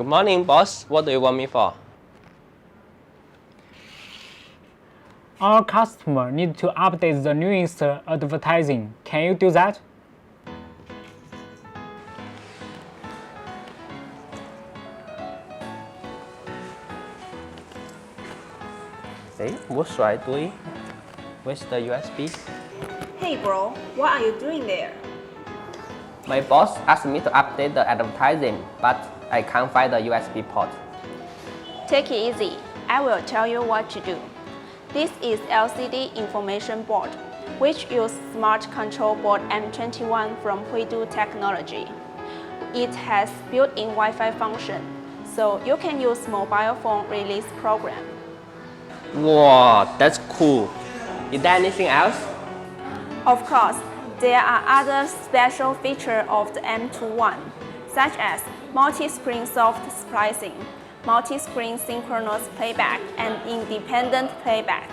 Good morning, boss. What do you want me for? Our customer need to update the newest advertising. Can you do that? Hey, what should I do with the USB? Hey bro, what are you doing there? My boss asked me to update the advertising, but I can't find the USB port. Take it easy. I will tell you what to do. This is LCD information board, which use smart control board M21 from Huidu Technology. It has built-in Wi-Fi function, so you can use mobile phone release program. Wow, that's cool. Is there anything else? Of course, there are other special features of the M21, such as multi-screen soft splicing, multi-screen synchronous playback, and independent playback.